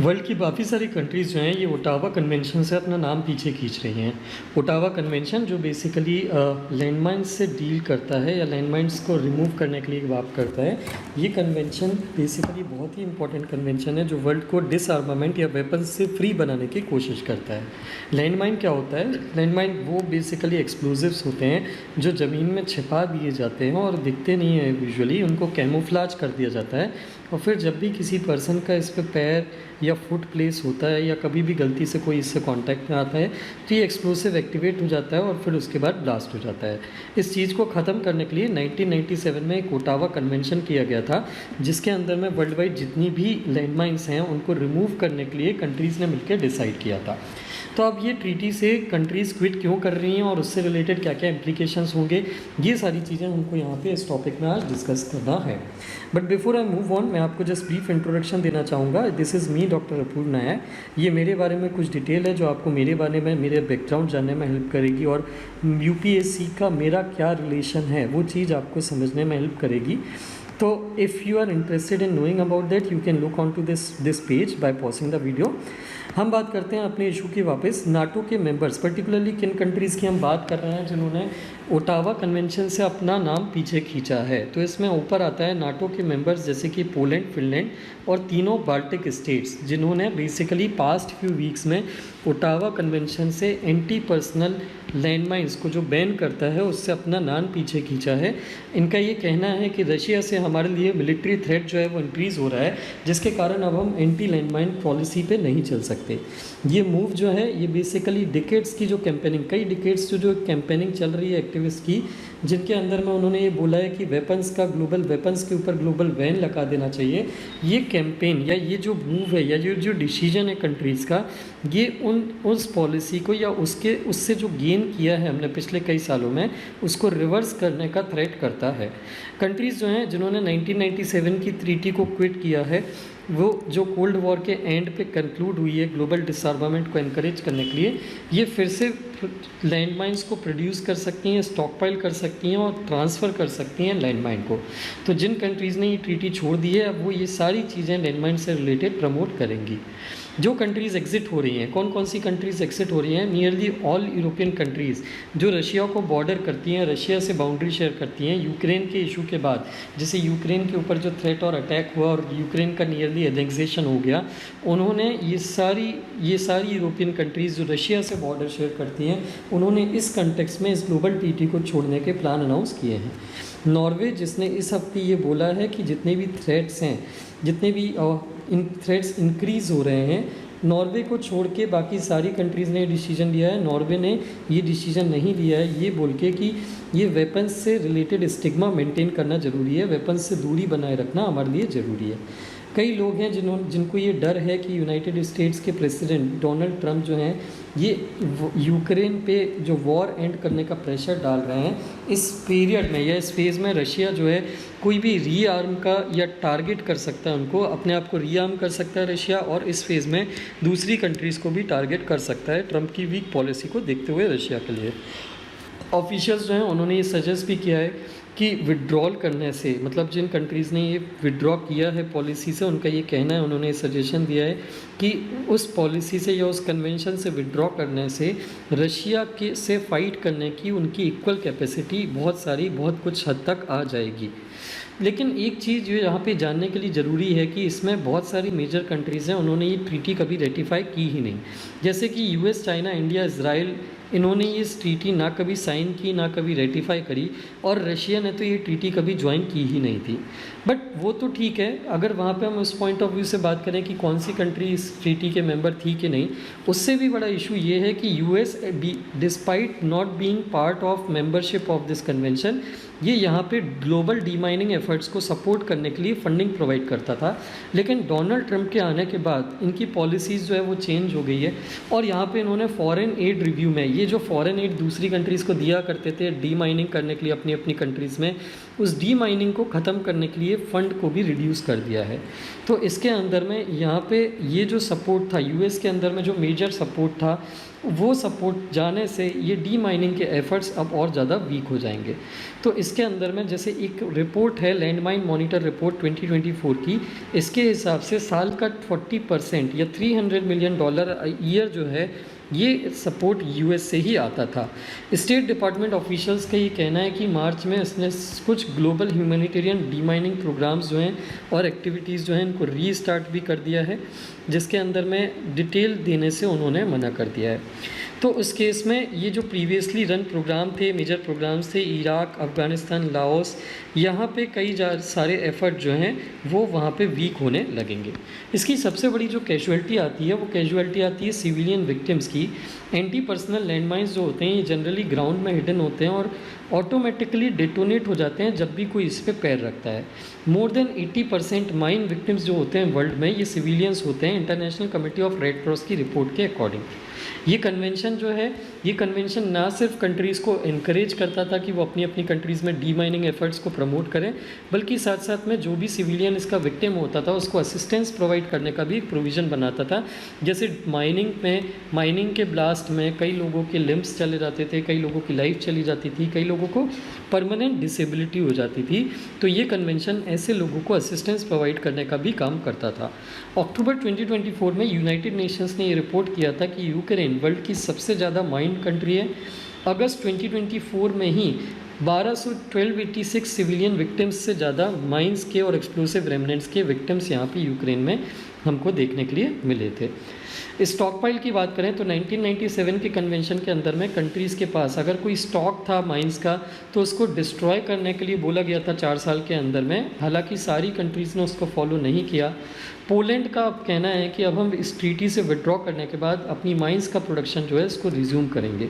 World की काफ़ी सारी कंट्रीज़ जो हैं ये ओटावा कन्वेंशन से अपना नाम पीछे खींच रही हैं। ओटावा कन्वेंशन जो बेसिकली लैंडमाइंस से डील करता है या लैंडमाइंस को रिमूव करने के लिए बात करता है। ये कन्वेंशन बेसिकली बहुत ही इंपॉर्टेंट कन्वेंशन है जो वर्ल्ड को डिसआर्मामेंट या वेपन्स से फ्री बनाने की कोशिश करता है। लैंडमाइन क्या होता है? लैंडमाइन वो बेसिकली एक्सप्लोजिव्स होते हैं जो ज़मीन में छिपा दिए जाते हैं और दिखते नहीं हैं यूजुअली, उनको कैमोफ्लाज कर दिया जाता है और फिर जब भी किसी पर्सन का इस पर पैर या फुट प्लेस होता है या कभी भी गलती से कोई इससे कांटेक्ट में आता है तो ये एक्सप्लोसिव एक्टिवेट हो जाता है और फिर उसके बाद ब्लास्ट हो जाता है। इस चीज़ को ख़त्म करने के लिए 1997 में एक ओटावा कन्वेंशन किया गया था जिसके अंदर में वर्ल्ड वाइड जितनी भी लैंडमाइंस हैं उनको रिमूव करने के लिए कंट्रीज़ ने मिलकर डिसाइड किया था। तो अब ये ट्रीटी से कंट्रीज़ क्विट क्यों कर रही हैं और उससे रिलेटेड क्या क्या इम्प्लीकेशंस होंगे, ये सारी चीज़ें हमको यहाँ पे इस टॉपिक में आज डिस्कस करना है। But before I move on, मैं आपको जस्ट ब्रीफ इंट्रोडक्शन देना चाहूँगा। दिस इज़ मी डॉक्टर अपूर्व नायर। ये मेरे बारे में कुछ डिटेल है जो आपको मेरे बारे में, मेरे बैकग्राउंड जानने में हेल्प करेगी और यूपीएससी का मेरा क्या रिलेशन है वो चीज़ आपको समझने में हेल्प करेगी। तो if you are interested in knowing about that you can look on to this page by pausing the video. हम बात करते हैं अपने इशू की वापस। नाटो के मेंबर्स, पर्टिकुलरली किन कंट्रीज़ की हम बात कर रहे हैं जिन्होंने ओटावा कन्वेंशन से अपना नाम पीछे खींचा है। तो इसमें ऊपर आता है नाटो के मेंबर्स जैसे कि पोलैंड, फिनलैंड और तीनों बाल्टिक स्टेट्स जिन्होंने बेसिकली पास्ट फ्यू वीक्स में ओटावा कन्वेंशन से एंटी पर्सनल लैंडमाइंस को जो बैन करता है उससे अपना नाम पीछे खींचा है। इनका ये कहना है कि रशिया से हमारे लिए मिलिट्री थ्रेट जो है वो इंक्रीज़ हो रहा है जिसके कारण अब हम एंटी लैंडमाइन पॉलिसी पे नहीं चल सकते। ये मूव जो है ये बेसिकली डिकेड्स की जो कैंपेनिंग, कई डिकेड्स जो कैंपेनिंग चल रही है एक्टिविस्ट की, जिनके अंदर में उन्होंने ये बोला है कि वेपन्स का ग्लोबल वेपन्स के ऊपर ग्लोबल बैन लगा देना चाहिए। ये कैंपेन या ये जो मूव है या ये जो डिसीजन है कंट्रीज़ का, ये उस पॉलिसी को या उससे जो गेन किया है हमने पिछले कई सालों में उसको रिवर्स करने का थ्रेट करता है। कंट्रीज़ जो हैं जिन्होंने 1997 की ट्रीटी को क्विट किया है वो जो कोल्ड वॉर के एंड पे कंक्लूड हुई है ग्लोबल डिसआर्मामेंट को एनकरेज करने के लिए, ये फिर से लैंडमाइंस को प्रोड्यूस कर सकती हैं, स्टॉकपाइल कर सकती हैं और ट्रांसफ़र कर सकती हैं लैंडमाइन को। तो जिन कंट्रीज़ ने ये ट्रीटी छोड़ दी है अब वो ये सारी चीज़ें लैंडमाइन से रिलेटेड प्रमोट करेंगी। जो कंट्रीज़ एग्जिट हो रही हैं, कौन कौन सी कंट्रीज़ एग्जिट हो रही हैं? नियरली ऑल यूरोपियन कंट्रीज़ जो रशिया को बॉर्डर करती हैं, रशिया से बाउंड्री शेयर करती हैं। यूक्रेन के इशू के बाद जैसे यूक्रेन के ऊपर जो थ्रेट और अटैक हुआ और यूक्रेन का नियरली एनेक्सेशन हो गया, उन्होंने ये सारी यूरोपियन कंट्रीज़ जो रशिया से बॉर्डर शेयर करती हैं उन्होंने इस कंटेक्स्ट में इस ग्लोबल टीटी को छोड़ने के प्लान अनाउंस किए हैं। नॉर्वे जिसने इस हफ्ते ये बोला है कि जितने भी थ्रेट्स हैं, जितने भी इन थ्रेट्स इंक्रीज़ हो रहे हैं, नॉर्वे को छोड़ के बाकी सारी कंट्रीज़ ने डिसीजन लिया है। नॉर्वे ने ये डिसीजन नहीं लिया है ये बोल के कि ये वेपन्स से रिलेटेड स्टिग्मा मेंटेन करना ज़रूरी है, वेपन्स से दूरी बनाए रखना हमारे लिए ज़रूरी है। कई लोग हैं जिनको ये डर है कि यूनाइटेड स्टेट्स के प्रेसिडेंट डोनाल्ड ट्रंप जो हैं ये यूक्रेन पे जो वॉर एंड करने का प्रेशर डाल रहे हैं इस पीरियड में या इस फेज़ में रशिया जो है कोई भी रीआर्म का या टारगेट कर सकता है, उनको अपने आप को रीआर्म कर सकता है रशिया और इस फेज़ में दूसरी कंट्रीज़ को भी टारगेट कर सकता है ट्रंप की वीक पॉलिसी को देखते हुए रशिया के लिए। ऑफिशियल्स जो हैं उन्होंने ये सजेस्ट भी किया है कि विड्रॉल करने से, मतलब जिन कंट्रीज़ ने ये विड्रॉ किया है पॉलिसी से, उनका ये कहना है, उन्होंने सजेशन दिया है कि उस पॉलिसी से या उस कन्वेंशन से विड्रॉ करने से रशिया के से फ़ाइट करने की उनकी इक्वल कैपेसिटी बहुत कुछ हद तक आ जाएगी। लेकिन एक चीज़ जो यहाँ पे जानने के लिए ज़रूरी है कि इसमें बहुत सारी मेजर कंट्रीज़ हैं उन्होंने ये ट्रीटी कभी रेटिफाई की ही नहीं, जैसे कि यूएस, चाइना, इंडिया, इजराइल, इन्होंने ये ट्रीटी ना कभी साइन की ना कभी रेटिफाई करी और रशिया ने तो ये ट्रीटी कभी ज्वाइन की ही नहीं थी। बट वो तो ठीक है, अगर वहाँ पे हम उस पॉइंट ऑफ व्यू से बात करें कि कौन सी कंट्री इस ट्रीटी के मेंबर थी कि नहीं, उससे भी बड़ा इशू ये है कि US despite not being part of membership of this convention, ये यहाँ पे ग्लोबल डीमाइनिंग एफर्ट्स को सपोर्ट करने के लिए फंडिंग प्रोवाइड करता था। लेकिन डोनाल्ड ट्रंप के आने के बाद इनकी पॉलिसीज़ जो है वो चेंज हो गई है और यहाँ पे इन्होंने फॉरेन एड रिव्यू में ये जो फॉरेन एड दूसरी कंट्रीज़ को दिया करते थे डीमाइनिंग करने के लिए अपनी अपनी कंट्रीज़ में, उस डीमाइनिंग को ख़त्म करने के लिए फ़ंड को भी रिड्यूस कर दिया है। तो इसके अंदर में यहाँ पे ये जो सपोर्ट था यूएस के अंदर में, जो मेजर सपोर्ट था वो सपोर्ट जाने से ये डी माइनिंग के एफर्ट्स अब और ज़्यादा वीक हो जाएंगे। तो इसके अंदर में जैसे एक रिपोर्ट है लैंड माइन मॉनिटर रिपोर्ट 2024 की, इसके हिसाब से साल का 40% या $300 मिलियन ईयर जो है ये सपोर्ट यूएस से ही आता था। स्टेट डिपार्टमेंट ऑफिशियल्स का ये कहना है कि मार्च में इसने कुछ ग्लोबल ह्यूमैनिटेरियन डीमाइनिंग प्रोग्राम्स जो हैं और एक्टिविटीज़ जो हैं इनको रीस्टार्ट भी कर दिया है, जिसके अंदर में डिटेल देने से उन्होंने मना कर दिया है। तो उस केस में ये जो प्रीवियसली रन प्रोग्राम थे, मेजर प्रोग्राम्स थे इराक, अफ़गानिस्तान, लाओस, यहाँ पे कई सारे एफ़र्ट जो हैं वो वहाँ पे वीक होने लगेंगे। इसकी सबसे बड़ी जो कैजुअलिटी आती है वो कैजुअलिटी आती है सिविलियन विक्टिम्स की। एंटी पर्सनल लैंडमाइंस जो होते हैं ये जनरली ग्राउंड में हिडन होते हैं और ऑटोमेटिकली डेटोनेट हो जाते हैं जब भी कोई इस पर पैर रखता है। मोर देन 80% माइन विक्टिम्स जो होते हैं वर्ल्ड में ये सिविलियंस होते हैं, international committee of red cross की रिपोर्ट के अकॉर्डिंग। ये कन्वेंशन जो है, ये कन्वेंशन ना सिर्फ कंट्रीज़ को इनकरेज करता था कि वो अपनी अपनी कंट्रीज़ में डी माइनिंग एफर्ट्स को प्रमोट करें, बल्कि साथ साथ में जो भी सिविलियन इसका विक्टिम होता था उसको असिस्टेंस प्रोवाइड करने का भी एक प्रोविज़न बनाता था। जैसे माइनिंग के ब्लास्ट में कई लोगों के लिम्स चले जाते थे, कई लोगों की लाइफ चली जाती थी, कई लोगों को परमानेंट डिसेबिलिटी हो जाती थी, तो ये कन्वेंशन ऐसे लोगों को असिस्टेंस प्रोवाइड करने का भी काम करता था। अक्टूबर 2024 में यूनाइटेड नेशंस ने ये रिपोर्ट किया था कि यूक्रेन वर्ल्ड की सबसे ज़्यादा माइंड कंट्री है। अगस्त 2024 में ही 1286 सिविलियन विक्टिम्स से ज़्यादा माइंस के और एक्सप्लोसिव रेमनेंट्स के विक्टिम्स यहाँ पे यूक्रेन में हमको देखने के लिए मिले थे। स्टॉक पाइल की बात करें तो 1997 के कन्वेंशन के अंदर में कंट्रीज़ के पास अगर कोई स्टॉक था माइंस का तो उसको डिस्ट्रॉय करने के लिए बोला गया था 4 साल के अंदर में। हालांकि सारी कंट्रीज़ ने उसको फॉलो नहीं किया। पोलैंड का अब कहना है कि अब हम इस ट्रीटी से विड्रॉ करने के बाद अपनी माइंस का प्रोडक्शन जो है इसको रिज्यूम करेंगे।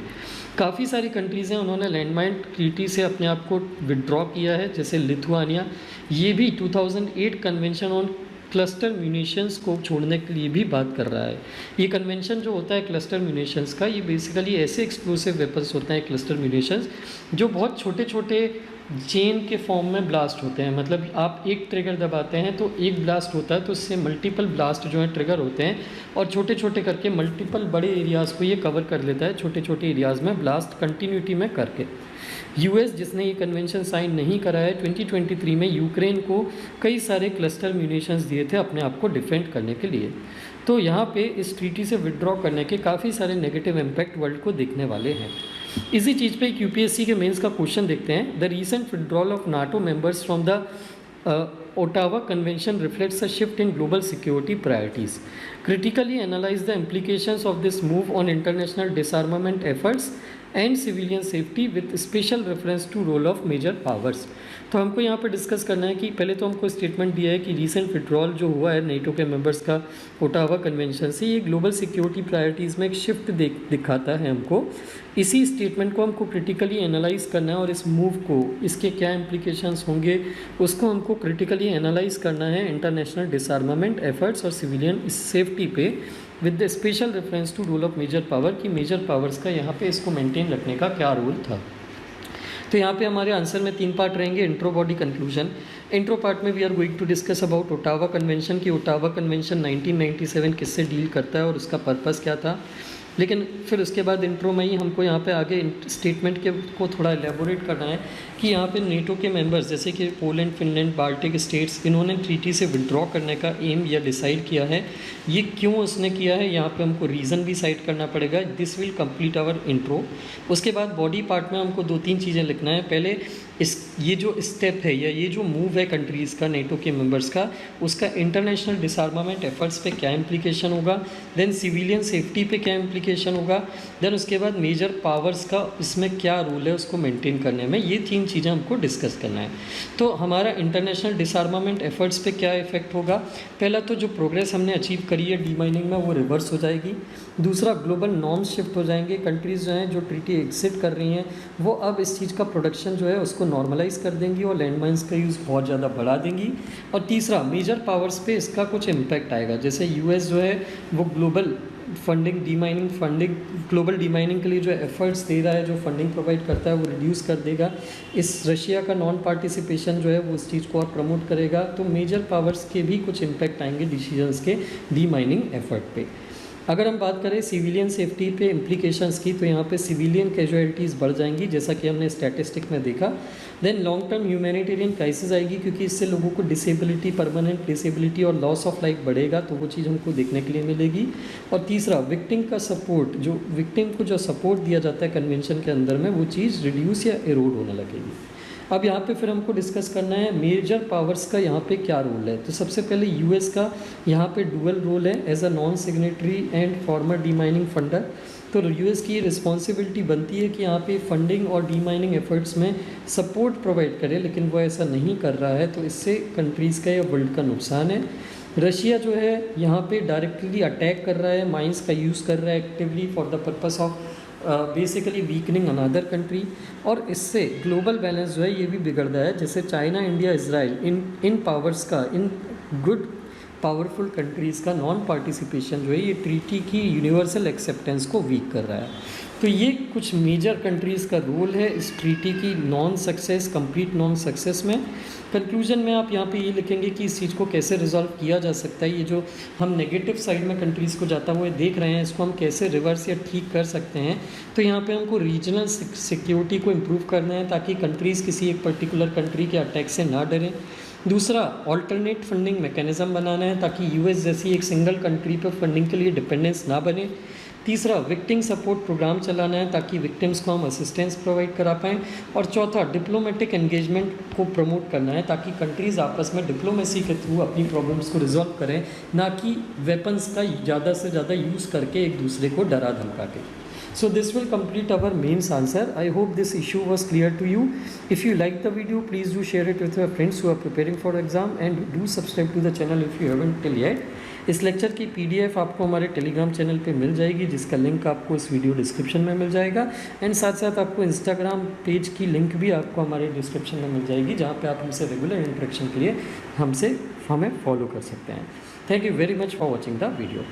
काफ़ी सारी कंट्रीज़ हैं उन्होंने लैंडमाइन ट्रीटी से अपने आप को विड्रॉ किया है, जैसे लिथुआनिया, ये भी 2008 कन्वेंशन ऑन क्लस्टर म्यूनिशंस को छोड़ने के लिए भी बात कर रहा है। ये कन्वेंशन जो होता है क्लस्टर म्यूनिशंस का, ये बेसिकली ऐसे एक्सप्लोसिव वेपन्स होते हैं क्लस्टर म्यूनिशंस जो बहुत छोटे छोटे चेन के फॉर्म में ब्लास्ट होते हैं। मतलब आप एक ट्रिगर दबाते हैं तो एक ब्लास्ट होता है, तो इससे मल्टीपल ब्लास्ट जो हैं ट्रिगर होते हैं और छोटे छोटे करके मल्टीपल बड़े एरियाज़ को ये कवर कर लेता है, छोटे छोटे एरियाज़ में ब्लास्ट कंटिन्यूटी में करके। यूएस जिसने ये कन्वेंशन साइन नहीं करा है, 2023 में यूक्रेन को कई सारे क्लस्टर म्यूनिशंस दिए थे अपने आप को डिफेंड करने के लिए। तो यहाँ पे इस ट्रीटी से विड्रॉ करने के काफ़ी सारे नेगेटिव इम्पैक्ट वर्ल्ड को दिखने वाले हैं। इसी चीज़ पे एक यूपीएससी के मेंस का क्वेश्चन देखते हैं। The recent withdrawal of NATO members from the Ottawa convention reflects a shift in global security priorities. Critically analyse the implications of this move on international disarmament efforts and civilian safety with special reference to role of major powers. तो हमको यहाँ पर discuss करना है कि पहले तो हमको स्टेटमेंट दिया है कि रीसेंट विड्रॉल जो हुआ है नेटो के मेंबर्स का ओटावा कन्वेंशन से, ये ग्लोबल सिक्योरिटी प्रायोरिटीज़ में एक शिफ्ट दिखाता है हमको। इसी स्टेटमेंट को हमको क्रिटिकली एनालाइज करना है और इस मूव को, इसके क्या इम्प्लीकेशंस होंगे उसको हमको क्रिटिकली एनालाइज करना है इंटरनेशनल डिसआर्मामेंट एफर्ट्स और सिविलियन सेफ्टी पे with the special reference to role of major power, कि मेजर पावर्स का यहाँ पे इसको मेंटेन रखने का क्या रोल था। तो यहाँ पे हमारे आंसर में 3 पार्ट रहेंगे, intro, body, conclusion. Intro part में we are going to discuss about Ottawa convention की ओटावा कन्वेंशन 1997 किससे डील करता है और उसका पर्पस क्या था। लेकिन फिर उसके बाद इंट्रो में ही हमको यहाँ पे आगे स्टेटमेंट के को थोड़ा एलेबोरेट करना है कि यहाँ पे नेटो के मेंबर्स जैसे कि पोलैंड, फिनलैंड, बाल्टिक स्टेट्स, इन्होंने ट्रीटी से विड्रॉ करने का एम या डिसाइड किया है। ये क्यों उसने किया है, यहाँ पे हमको रीज़न भी साइड करना पड़ेगा। This will complete our intro. उसके बाद बॉडी पार्ट में हमको 2-3 चीज़ें लिखना है। पहले ये जो स्टेप है या ये जो मूव है कंट्रीज़ का, नेटो के मेंबर्स का, उसका इंटरनेशनल डिसआर्मामेंट एफर्ट्स पे क्या इम्प्लीकेशन होगा, देन सिविलियन सेफ्टी पे क्या इम्प्लीकेशन होगा, देन उसके बाद मेजर पावर्स का इसमें क्या रोल है उसको मेंटेन करने में। ये 3 चीज़ें हमको डिस्कस करना है। तो हमारा इंटरनेशनल डिसआर्मामेंट एफर्ट्स पे क्या इफेक्ट होगा। पहला तो जो प्रोग्रेस हमने अचीव करी है डी माइनिंग में वो रिवर्स हो जाएगी। दूसरा, ग्लोबल नॉर्म्स शिफ्ट हो जाएंगे। कंट्रीज़ जो हैं जो ट्रीटी एग्जिट कर रही हैं वो अब इस चीज़ का प्रोडक्शन जो है उसको नॉर्मलाइज कर देंगी और लैंडमाइंस का यूज़ बहुत ज़्यादा बढ़ा देंगी। और तीसरा, मेजर पावर्स पे इसका कुछ इम्पैक्ट आएगा। जैसे यूएस जो है वो global funding, global D mining के लिए जो एफर्ट्स दे रहा है, जो फंडिंग प्रोवाइड करता है वो रिड्यूस कर देगा। इस रशिया का नॉन पार्टिसिपेशन जो है वो इस चीज़ को और प्रमोट करेगा। तो मेजर पावर्स के भी कुछ इम्पैक्ट आएंगे डिसीजंस के डी माइनिंग एफर्ट पे। अगर हम बात करें सिविलियन सेफ्टी पे इम्प्लीकेशंस की, तो यहाँ पे सिविलियन कैजुअलिटीज़ बढ़ जाएंगी जैसा कि हमने स्टैटिस्टिक में देखा। Then long term humanitarian crisis आएगी, क्योंकि इससे लोगों को डिसेबिलिटी, परमानेंट डिसेबिलिटी और लॉस ऑफ लाइफ बढ़ेगा, तो वो चीज़ हमको देखने के लिए मिलेगी। और तीसरा, विक्टिम का सपोर्ट, जो विक्टिम को जो सपोर्ट दिया जाता है कन्वेंशन के अंदर में, वो चीज़ रिड्यूस या एरोड होने लगेगी। अब यहाँ पे फिर हमको डिस्कस करना है मेजर पावर्स का यहाँ पे क्या रोल है। तो सबसे पहले यूएस का यहाँ पे डुअल रोल है as a non signatory and former demining funder. तो यूएस की रिस्पॉन्सिबिलिटी बनती है कि यहाँ पे फंडिंग और डीमाइनिंग एफर्ट्स में सपोर्ट प्रोवाइड करे, लेकिन वो ऐसा नहीं कर रहा है, तो इससे कंट्रीज़ का या वर्ल्ड का नुकसान है। रशिया जो है यहाँ पे डायरेक्टली अटैक कर रहा है, माइंस का यूज़ कर रहा है actively for the purpose of basically weakening another country, और इससे ग्लोबल बैलेंस जो है ये भी बिगड़ रहा है। जैसे चाइना, इंडिया, इजराइल, इन पावर्स का, इन गुड पावरफुल कंट्रीज़ का नॉन पार्टिसिपेशन जो है ये ट्रीटी की यूनिवर्सल एक्सेप्टेंस को वीक कर रहा है। तो ये कुछ मेजर कंट्रीज़ का रोल है इस ट्रीटी की non success, complete non success में। कंक्लूजन में आप यहाँ पे ये लिखेंगे कि इस चीज़ को कैसे रिजॉल्व किया जा सकता है। ये जो हम नेगेटिव साइड में कंट्रीज़ को जाता हुआ देख रहे हैं, इसको हम कैसे रिवर्स या ठीक कर सकते हैं। तो यहाँ पे हमको रीजनल सिक्योरिटी को इम्प्रूव करना है, ताकि कंट्रीज़ किसी एक पर्टिकुलर कंट्री के अटैक से ना डरें। दूसरा, ऑल्टरनेट फंडिंग मैकेनिज़्म बनाना है, ताकि यूएस जैसी एक सिंगल कंट्री पर फंडिंग के लिए डिपेंडेंस ना बने। तीसरा, विक्टिम सपोर्ट प्रोग्राम चलाना है, ताकि विक्टिम्स को हम असिस्टेंस प्रोवाइड करा पाएँ। और चौथा, डिप्लोमेटिक एंगेजमेंट को प्रमोट करना है, ताकि कंट्रीज़ आपस में डिप्लोमेसी के थ्रू अपनी प्रॉब्लम्स को रिजॉल्व करें, ना कि वेपन्स का ज़्यादा से ज़्यादा यूज़ करके एक दूसरे को डरा धमका के। So this will complete our mains answer. I hope this issue was clear to you. If you like the video, please do share it with your friends who are preparing for exam, and do subscribe to the channel if you haven't till yet. इस lecture की PDF आपको हमारे Telegram channel पे मिल जाएगी, जिसका link आपको इस video description में मिल जाएगा। एंड साथ साथ आपको इंस्टाग्राम पेज की लिंक भी आपको हमारे डिस्क्रिप्शन में मिल जाएगी, जहाँ पे आप हमसे रेगुलर इंटरेक्शन के लिए हमें फॉलो कर सकते हैं। Thank you very much for watching the video.